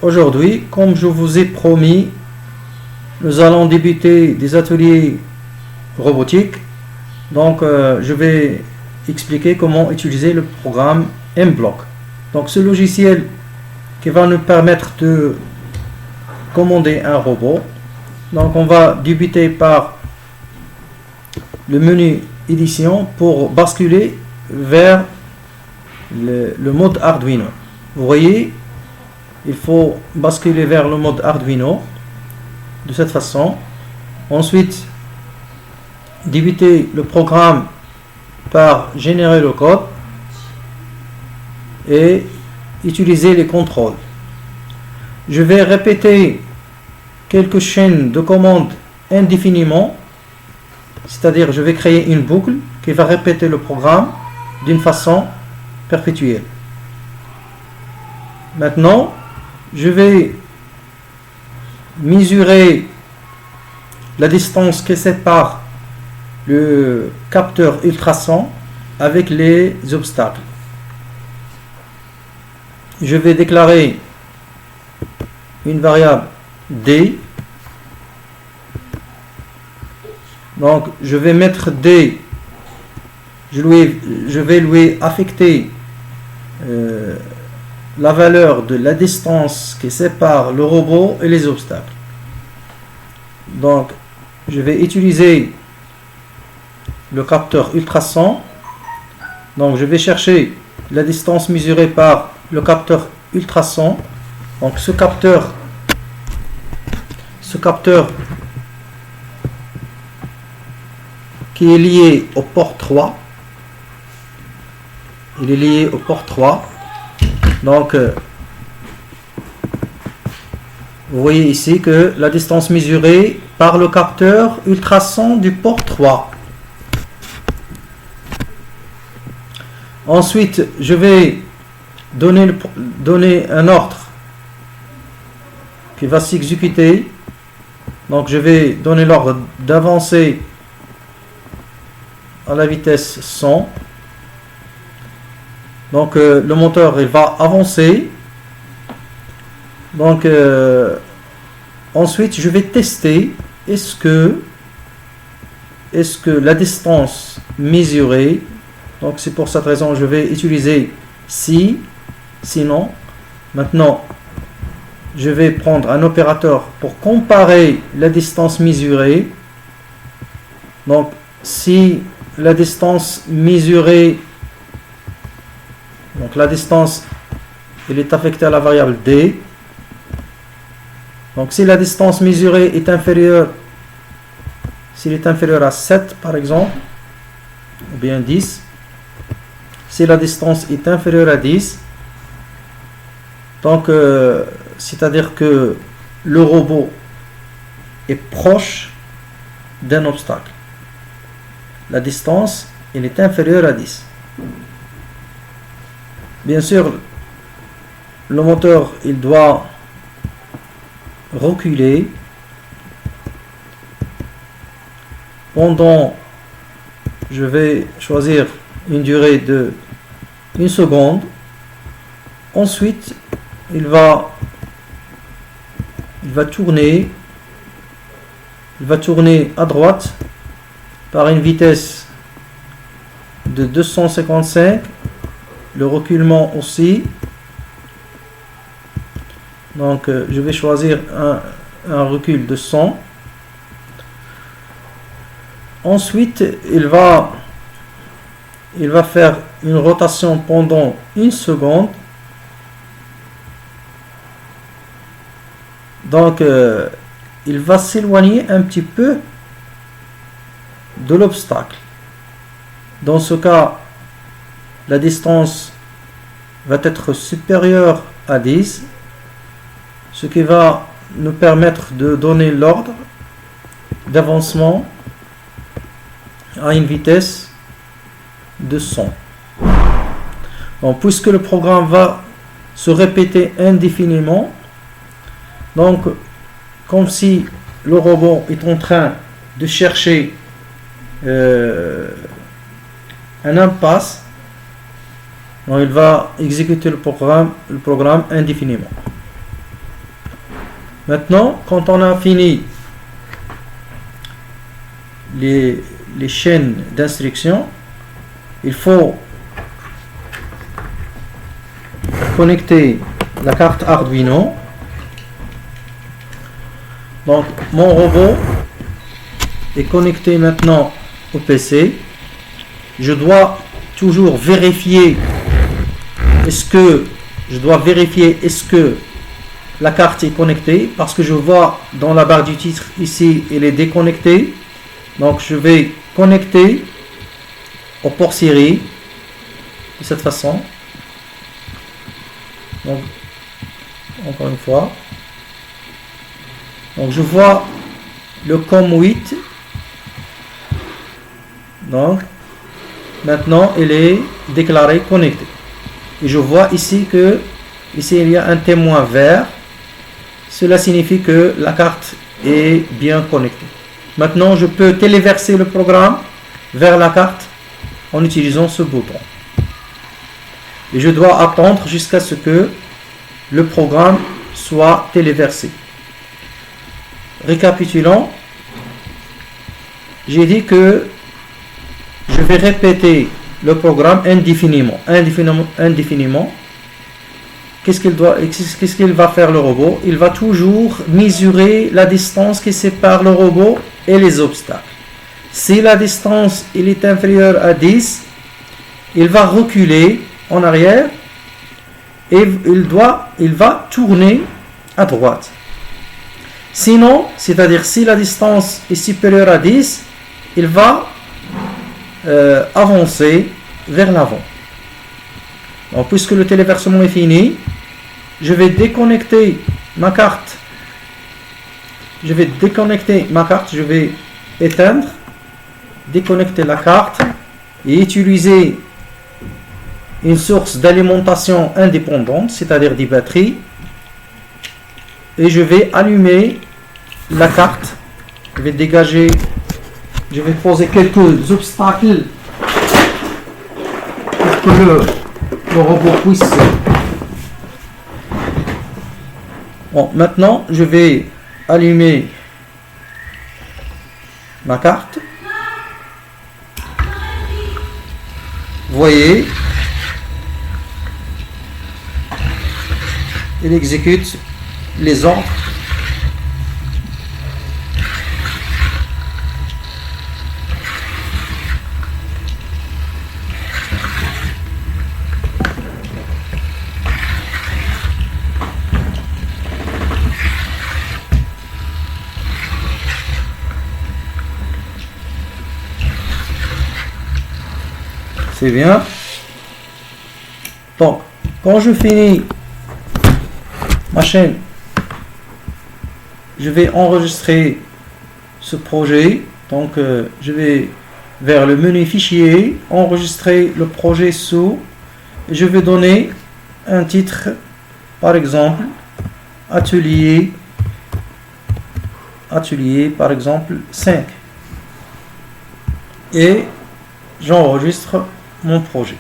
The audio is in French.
aujourd'hui, comme je vous ai promis, nous allons débuter des ateliers robotiques. Donc, je vais expliquer comment utiliser le programme M-Block. Donc, ce logiciel qui va nous permettre de commander un robot. Donc, on va débuter par le menu édition pour basculer vers le mode Arduino. Vous voyez, il faut basculer vers le mode Arduino de cette façon. Ensuite, débuter le programme par générer le code et utiliser les contrôles. Je vais répéter quelques chaînes de commandes indéfiniment, c'est-à-dire je vais créer une boucle qui va répéter le programme d'une façon perpétuelle. Maintenant, je vais mesurer la distance qui sépare le capteur ultrason avec les obstacles. Je vais déclarer une variable D. Donc je vais mettre D, je vais lui affecter la valeur de la distance qui sépare le robot et les obstacles. Donc je vais utiliser le capteur ultrason. Donc je vais chercher la distance mesurée par le capteur ultrason. Donc ce capteur qui est lié au port 3. Il est lié au port 3. Donc vous voyez ici que la distance mesurée par le capteur ultrason du port 3. Ensuite, je vais donner un ordre qui va s'exécuter. Donc je vais donner l'ordre d'avancer à la vitesse 100. Donc le moteur il va avancer. Donc ensuite je vais tester est-ce que la distance mesurée, donc c'est pour cette raison je vais utiliser sinon. Maintenant je vais prendre un opérateur pour comparer la distance mesurée. Donc si la distance mesurée, donc la distance elle est affectée à la variable D. Donc si la distance mesurée est inférieure, s'il est inférieur à 7 par exemple, ou bien 10, si la distance est inférieure à 10, donc c'est-à-dire que le robot est proche d'un obstacle. La distance elle est inférieure à 10. Bien sûr, le moteur il doit reculer pendant, je vais choisir une durée de 1 seconde. Ensuite il va tourner à droite par une vitesse de 255, le reculement aussi. Donc je vais choisir un recul de 100. Ensuite il va faire une rotation pendant 1 seconde. Donc il va s'éloigner un petit peu de l'obstacle. Dans ce cas, la distance va être supérieure à 10, ce qui va nous permettre de donner l'ordre d'avancement à une vitesse de 100. Donc, puisque le programme va se répéter indéfiniment, donc comme si le robot est en train de chercher un impasse, donc il va exécuter le programme indéfiniment. Maintenant, quand on a fini les chaînes d'instruction, il faut connecter la carte Arduino. Donc mon robot est connecté maintenant au PC. Je dois toujours vérifier est-ce que la carte est connectée, parce que je vois dans la barre du titre ici elle est déconnectée. Donc je vais connecter au port série de cette façon. Donc encore une fois, donc je vois le COM8. Donc maintenant il est déclaré connecté et je vois ici que ici il y a un témoin vert. Cela signifie que la carte est bien connectée. Maintenant je peux téléverser le programme vers la carte en utilisant ce bouton et je dois attendre jusqu'à ce que le programme soit téléversé. Récapitulons, j'ai dit que je vais répéter le programme indéfiniment. Qu'est-ce qu'il va faire le robot? Il va toujours mesurer la distance qui sépare le robot et les obstacles. Si la distance est inférieure à 10, il va reculer en arrière et il va tourner à droite. Sinon, c'est-à-dire si la distance est supérieure à 10, il va avancer vers l'avant. Donc, puisque le téléversement est fini, je vais déconnecter ma carte. Je vais éteindre, déconnecter la carte et utiliser une source d'alimentation indépendante, c'est-à-dire des batteries. Et je vais allumer la carte. Je vais poser quelques obstacles pour que le robot puisse. Bon, maintenant je vais allumer ma carte. Vous voyez, il exécute les ordres. C'est bien. Donc, quand je finis ma chaîne, je vais enregistrer ce projet. Donc, je vais vers le menu fichier, enregistrer le projet sous, et je vais donner un titre, par exemple, atelier par exemple 5. Et j'enregistre mon projet.